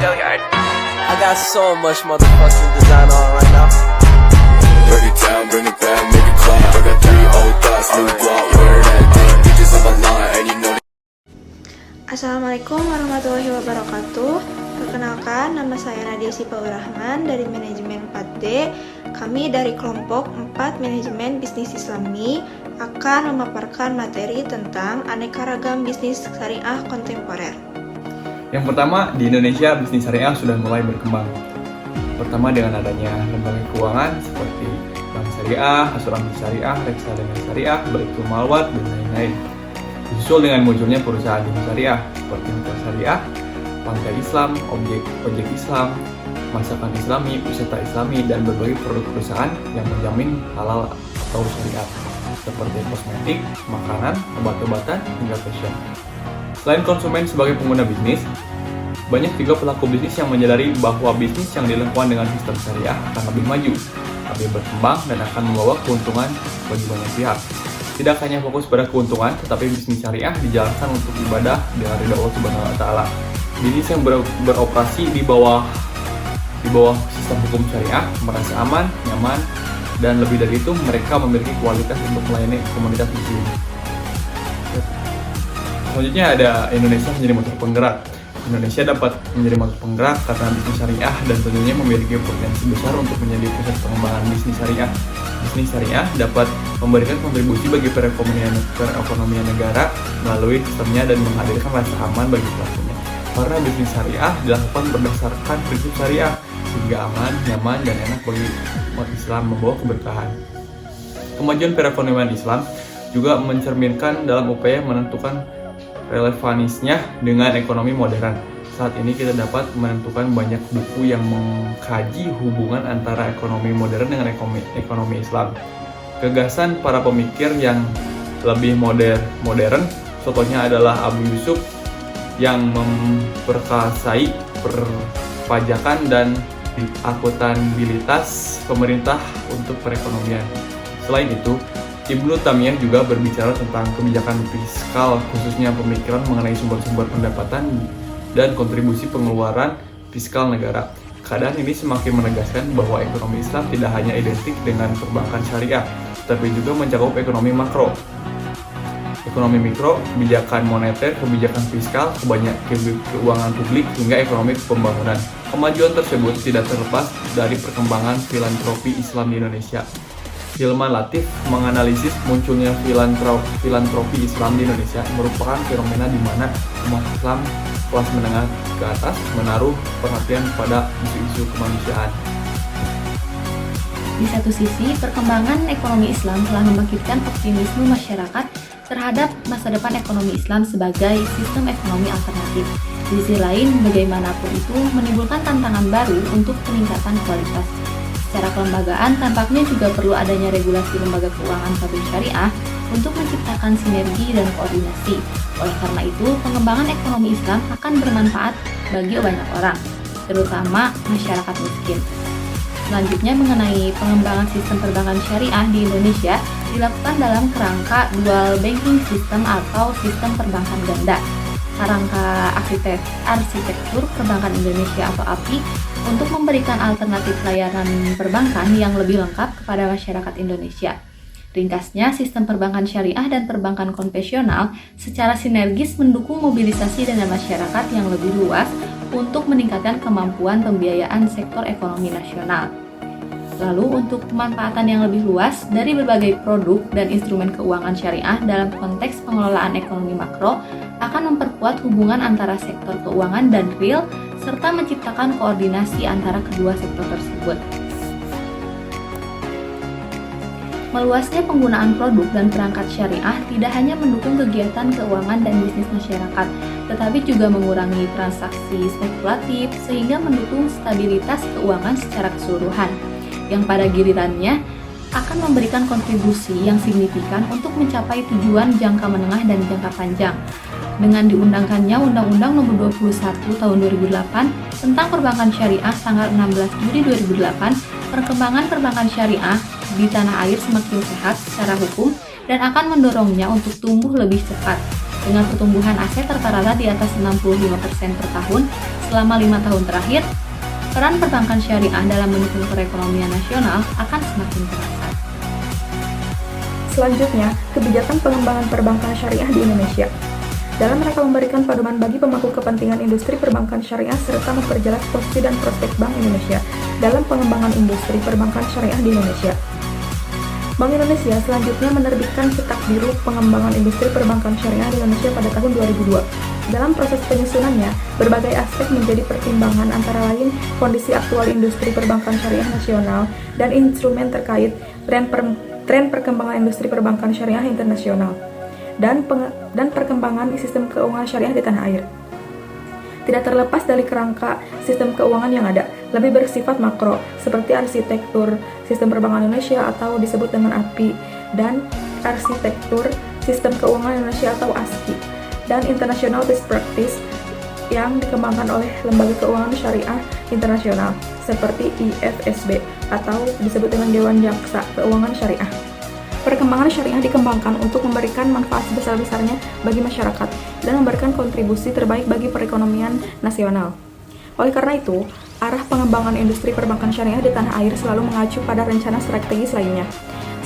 I got so much motherfucking design on right now. Break it down, bring it back, make it clap. I got 3 old thoughts, new guap, where that thing. Bitches on my line, and you know. Assalamualaikum warahmatullahi wabarakatuh. Perkenalkan, nama saya Nadia Sipaul Rahman dari Manajemen 4D. Kami dari kelompok 4 Manajemen Bisnis Islami akan memaparkan materi tentang aneka ragam bisnis syariah kontemporer. Yang pertama, di Indonesia bisnis syariah sudah mulai berkembang. Pertama dengan adanya lembaga keuangan seperti Bank Syariah, Asuransi Syariah, Reksadana Syariah, Baitul Malwat, dan lain-lain. Disusul dengan munculnya perusahaan bisnis syariah seperti Hotel Syariah, Pantai Islam, Objek Islam, Masakan Islami, Wisata Islami, dan berbagai produk perusahaan yang menjamin halal atau syariat seperti kosmetik, makanan, obat-obatan, hingga fashion. Selain konsumen sebagai pengguna bisnis, banyak juga pelaku bisnis yang menyadari bahwa bisnis yang dilakukan dengan sistem syariah akan lebih maju, lebih berkembang, dan akan membawa keuntungan bagi banyak pihak. Tidak hanya fokus pada keuntungan, tetapi bisnis syariah dijalankan untuk ibadah dengan ridha Allah Subhanahu wa Ta'ala. Bisnis yang beroperasi di bawah sistem hukum syariah merasa aman, nyaman, dan lebih dari itu mereka memiliki kualitas untuk melayani komunitas muslim. Selanjutnya ada Indonesia menjadi motor penggerak. Indonesia dapat menjadi motor penggerak karena bisnis syariah dan tentunya memiliki potensi besar untuk menjadi pusat pengembangan bisnis syariah. Bisnis syariah dapat memberikan kontribusi bagi perekonomian negara melalui sistemnya dan menghadirkan rasa aman bagi pelakunya. Karena bisnis syariah dilakukan berdasarkan prinsip syariah, sehingga aman, nyaman, dan enak bagi umat Islam, membawa keberkahan. Kemajuan perekonomian Islam juga mencerminkan dalam upaya menentukan relevanisnya dengan ekonomi modern. Saat ini kita dapat menentukan banyak buku yang mengkaji hubungan antara ekonomi modern dengan ekonomi Islam. Gagasan para pemikir yang lebih modern, contohnya adalah Abu Yusuf yang memperkasai perpajakan dan akuntabilitas pemerintah untuk perekonomian. Selain itu, Ibnu Taimiyah juga berbicara tentang kebijakan fiskal, khususnya pemikiran mengenai sumber-sumber pendapatan dan kontribusi pengeluaran fiskal negara. Keadaan ini semakin menegaskan bahwa ekonomi Islam tidak hanya identik dengan perbankan syariah, tetapi juga mencakup ekonomi makro, ekonomi mikro, kebijakan moneter, kebijakan fiskal, keuangan publik, hingga ekonomi pembangunan. Kemajuan tersebut tidak terlepas dari perkembangan filantropi Islam di Indonesia. Hilman Latif menganalisis munculnya filantropi Islam di Indonesia merupakan fenomena di mana umat Islam kelas menengah ke atas menaruh perhatian pada isu-isu kemanusiaan. Di satu sisi, perkembangan ekonomi Islam telah membangkitkan optimisme masyarakat terhadap masa depan ekonomi Islam sebagai sistem ekonomi alternatif. Di sisi lain, bagaimanapun itu menimbulkan tantangan baru untuk peningkatan kualitas. Secara kelembagaan, tampaknya juga perlu adanya regulasi lembaga keuangan pabrik syariah untuk menciptakan sinergi dan koordinasi. Oleh karena itu, pengembangan ekonomi Islam akan bermanfaat bagi banyak orang, terutama masyarakat miskin. Selanjutnya, mengenai pengembangan sistem perbankan syariah di Indonesia dilakukan dalam kerangka dual banking system atau sistem perbankan ganda. Kerangka arsitektur perbankan Indonesia atau API untuk memberikan alternatif layanan perbankan yang lebih lengkap kepada masyarakat Indonesia. Ringkasnya, sistem perbankan syariah dan perbankan konvensional secara sinergis mendukung mobilisasi dana masyarakat yang lebih luas untuk meningkatkan kemampuan pembiayaan sektor ekonomi nasional. Lalu, untuk pemanfaatan yang lebih luas dari berbagai produk dan instrumen keuangan syariah dalam konteks pengelolaan ekonomi makro akan memperkuat hubungan antara sektor keuangan dan real serta menciptakan koordinasi antara kedua sektor tersebut. Meluasnya penggunaan produk dan perangkat syariah tidak hanya mendukung kegiatan keuangan dan bisnis masyarakat, tetapi juga mengurangi transaksi spekulatif sehingga mendukung stabilitas keuangan secara keseluruhan, yang pada gilirannya akan memberikan kontribusi yang signifikan untuk mencapai tujuan jangka menengah dan jangka panjang. Dengan diundangkannya Undang-Undang Nomor 21 Tahun 2008 tentang Perbankan Syariah tanggal 16 Juli 2008, perkembangan perbankan syariah di tanah air semakin sehat secara hukum dan akan mendorongnya untuk tumbuh lebih cepat. Dengan pertumbuhan aset rata-rata di atas 65% per tahun, selama 5 tahun terakhir, peran perbankan syariah dalam mendukung perekonomian nasional akan semakin terasa. Selanjutnya, kebijakan pengembangan perbankan syariah di Indonesia. Dalam rangka memberikan pedoman bagi pemangku kepentingan industri perbankan syariah serta memperjelas posisi dan prospek Bank Indonesia dalam pengembangan industri perbankan syariah di Indonesia. Bank Indonesia selanjutnya menerbitkan Cetak Biru Pengembangan Industri Perbankan Syariah di Indonesia pada tahun 2002. Dalam proses penyusunannya, berbagai aspek menjadi pertimbangan antara lain kondisi aktual industri perbankan syariah nasional dan instrumen terkait tren perkembangan industri perbankan syariah internasional dan perkembangan sistem keuangan syariah di tanah air. Tidak terlepas dari kerangka sistem keuangan yang ada, lebih bersifat makro, seperti arsitektur sistem perbankan Indonesia atau disebut dengan API, dan arsitektur sistem keuangan Indonesia atau ASKI, dan international best practice yang dikembangkan oleh lembaga keuangan syariah internasional, seperti IFSB, atau disebut dengan Dewan Jaksa Keuangan Syariah. Perkembangan syariah dikembangkan untuk memberikan manfaat sebesar-besarnya bagi masyarakat dan memberikan kontribusi terbaik bagi perekonomian nasional. Oleh karena itu, arah pengembangan industri perbankan syariah di tanah air selalu mengacu pada rencana strategis lainnya,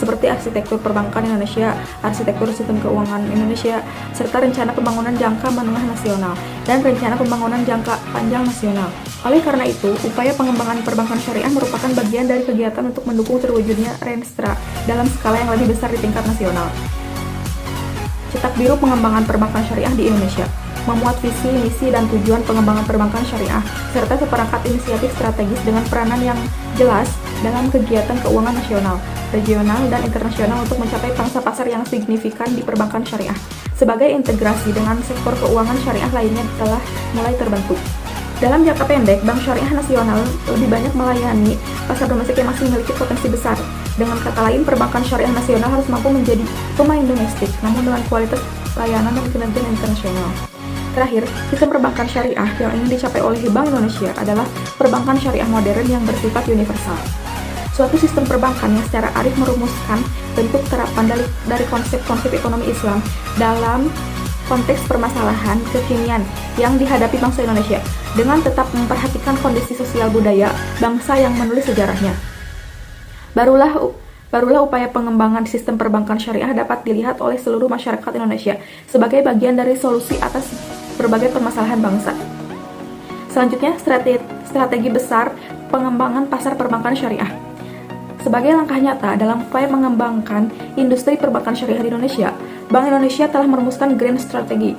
seperti arsitektur perbankan Indonesia, arsitektur sistem keuangan Indonesia, serta rencana pembangunan jangka menengah nasional, dan rencana pembangunan jangka panjang nasional. Oleh karena itu, upaya pengembangan perbankan syariah merupakan bagian dari kegiatan untuk mendukung terwujudnya Renstra dalam skala yang lebih besar di tingkat nasional. Cetak Biru Pengembangan Perbankan Syariah di Indonesia memuat visi, misi, dan tujuan pengembangan perbankan syariah, serta seperangkat inisiatif strategis dengan peranan yang jelas dalam kegiatan keuangan nasional, regional, dan internasional untuk mencapai pangsa pasar yang signifikan di perbankan syariah. Sebagai integrasi dengan sektor keuangan syariah lainnya telah mulai terbentuk. Dalam jangka pendek, Bank Syariah Nasional lebih banyak melayani pasar domestik yang masih memiliki potensi besar. Dengan kata lain, perbankan syariah nasional harus mampu menjadi pemain domestik, namun dengan kualitas layanan dan kinerja internasional. Terakhir, sistem perbankan syariah yang ingin dicapai oleh Bank Indonesia adalah perbankan syariah modern yang bersifat universal. Suatu sistem perbankan yang secara arif merumuskan bentuk terapan dari konsep-konsep ekonomi Islam dalam konteks permasalahan kekinian yang dihadapi bangsa Indonesia, dengan tetap memperhatikan kondisi sosial budaya bangsa yang menulis sejarahnya. Barulah upaya pengembangan sistem perbankan syariah dapat dilihat oleh seluruh masyarakat Indonesia sebagai bagian dari solusi atas berbagai permasalahan bangsa. Selanjutnya, strategi besar pengembangan pasar perbankan syariah. Sebagai langkah nyata dalam upaya mengembangkan industri perbankan syariah di Indonesia, Bank Indonesia telah merumuskan Grand Strategi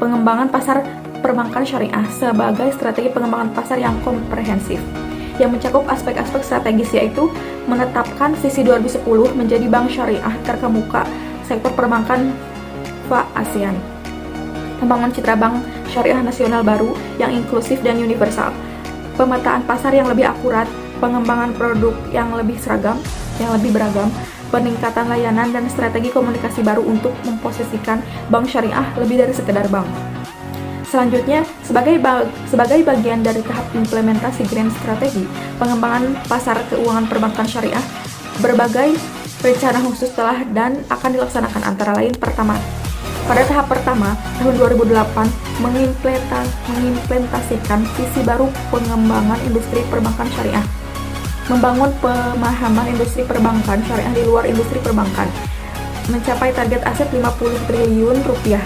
pengembangan pasar perbankan syariah sebagai strategi pengembangan pasar yang komprehensif, yang mencakup aspek-aspek strategis, yaitu menetapkan visi 2010 menjadi bank syariah terkemuka sektor perbankan ASEAN, membangun citra bank syariah nasional baru yang inklusif dan universal, pemetaan pasar yang lebih akurat, pengembangan produk yang lebih beragam, peningkatan layanan, dan strategi komunikasi baru untuk memposisikan bank syariah lebih dari sekedar bank. Selanjutnya, sebagai bagian dari tahap implementasi Grand Strategi pengembangan pasar keuangan perbankan syariah, berbagai rencana khusus telah dan akan dilaksanakan, antara lain pertama. Pada tahap pertama, tahun 2008, mengimplementasikan visi baru pengembangan industri perbankan syariah, membangun pemahaman industri perbankan syariah di luar industri perbankan, mencapai target aset 50 triliun rupiah,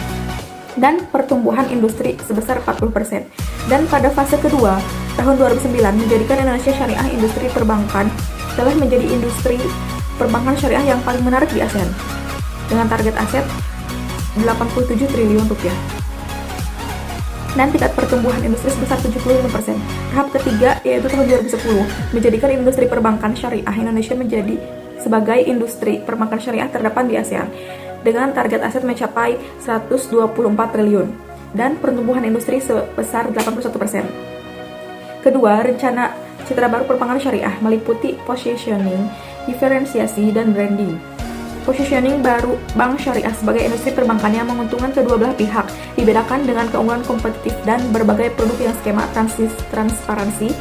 dan pertumbuhan industri sebesar 40%. Dan pada fase kedua, tahun 2009, menjadikan Indonesia Syariah Industri Perbankan telah menjadi industri perbankan syariah yang paling menarik di ASEAN, dengan target aset 87 triliun rupiah. Dan tingkat pertumbuhan industri sebesar 75%. Tahap ketiga, yaitu tahun 2010, menjadikan industri perbankan syariah Indonesia menjadi sebagai industri perbankan syariah terdepan di ASEAN, dengan target aset mencapai 124 triliun, dan pertumbuhan industri sebesar 81%. Kedua, rencana citra baru perbankan syariah meliputi positioning, diferensiasi, dan branding. Positioning baru bank syariah sebagai industri perbankan yang menguntungkan kedua belah pihak dibedakan dengan keunggulan kompetitif dan berbagai produk yang skema transparansi,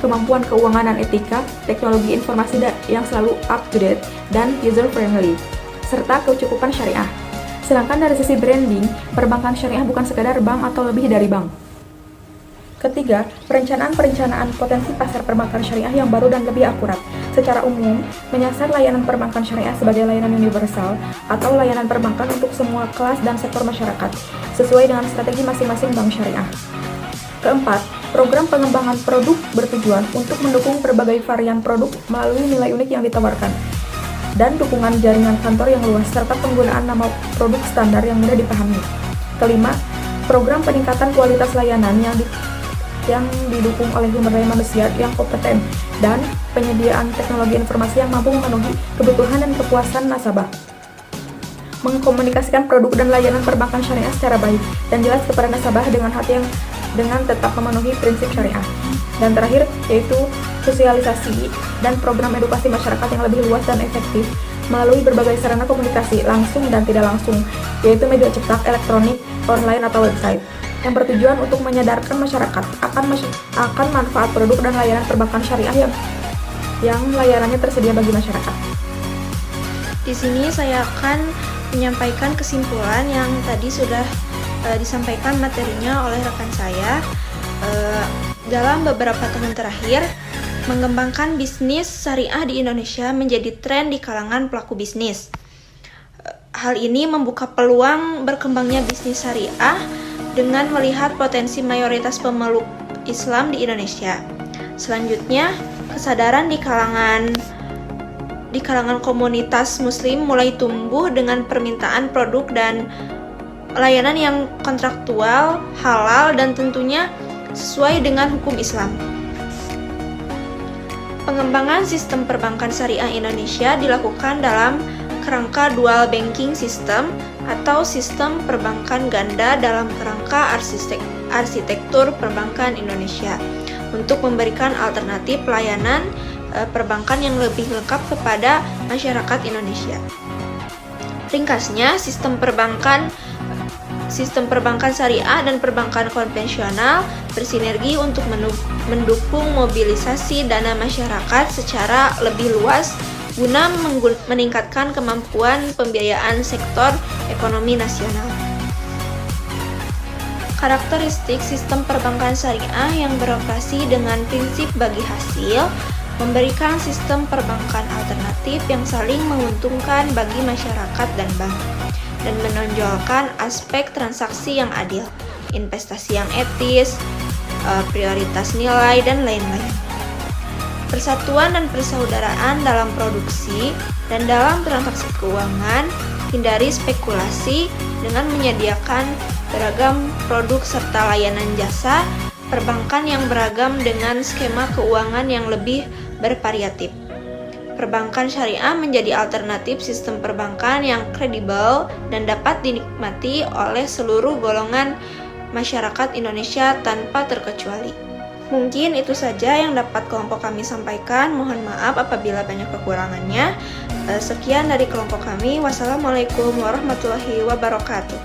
kemampuan keuangan dan etika, teknologi informasi yang selalu up to date dan user friendly, serta kecukupan syariah. Sedangkan dari sisi branding, perbankan syariah bukan sekadar bank atau lebih dari bank. Ketiga, perencanaan potensi pasar perbankan syariah yang baru dan lebih akurat. Secara umum, menyasar layanan perbankan syariah sebagai layanan universal atau layanan perbankan untuk semua kelas dan sektor masyarakat, sesuai dengan strategi masing-masing bank syariah. Keempat, program pengembangan produk bertujuan untuk mendukung berbagai varian produk melalui nilai unik yang ditawarkan, dan dukungan jaringan kantor yang luas, serta penggunaan nama produk standar yang mudah dipahami. Kelima, program peningkatan kualitas layanan yang didukung oleh sumber daya manusia yang kompeten dan penyediaan teknologi informasi yang mampu memenuhi kebutuhan dan kepuasan nasabah. Mengkomunikasikan produk dan layanan perbankan syariah secara baik dan jelas kepada nasabah dengan tetap memenuhi prinsip syariah. Dan terakhir, yaitu sosialisasi dan program edukasi masyarakat yang lebih luas dan efektif melalui berbagai sarana komunikasi langsung dan tidak langsung, yaitu media cetak, elektronik, online, atau website, yang bertujuan untuk menyadarkan masyarakat akan manfaat produk dan layanan perbankan syariah yang layanannya tersedia bagi masyarakat. Di sini saya akan menyampaikan kesimpulan yang tadi sudah disampaikan materinya oleh rekan saya. Dalam beberapa tahun terakhir, mengembangkan bisnis syariah di Indonesia menjadi tren di kalangan pelaku bisnis. Hal ini membuka peluang berkembangnya bisnis syariah dengan melihat potensi mayoritas pemeluk Islam di Indonesia. Selanjutnya, kesadaran di kalangan komunitas muslim mulai tumbuh dengan permintaan produk dan layanan yang kontraktual, halal, dan tentunya sesuai dengan hukum Islam. Pengembangan sistem perbankan syariah Indonesia dilakukan dalam kerangka dual banking system atau sistem perbankan ganda dalam kerangka arsitektur perbankan Indonesia untuk memberikan alternatif layanan perbankan yang lebih lengkap kepada masyarakat Indonesia. Ringkasnya, sistem perbankan syariah dan perbankan konvensional bersinergi untuk mendukung mobilisasi dana masyarakat secara lebih luas guna meningkatkan kemampuan pembiayaan sektor ekonomi nasional. Karakteristik sistem perbankan syariah yang beroperasi dengan prinsip bagi hasil memberikan sistem perbankan alternatif yang saling menguntungkan bagi masyarakat dan bank, dan menonjolkan aspek transaksi yang adil, investasi yang etis, prioritas nilai, dan lain-lain. Persatuan dan persaudaraan dalam produksi dan dalam transaksi keuangan, hindari spekulasi dengan menyediakan beragam produk serta layanan jasa perbankan yang beragam dengan skema keuangan yang lebih bervariatif. Perbankan syariah menjadi alternatif sistem perbankan yang kredibel dan dapat dinikmati oleh seluruh golongan masyarakat Indonesia tanpa terkecuali. Mungkin itu saja yang dapat kelompok kami sampaikan. Mohon maaf apabila banyak kekurangannya. Sekian dari kelompok kami. Wassalamualaikum warahmatullahi wabarakatuh.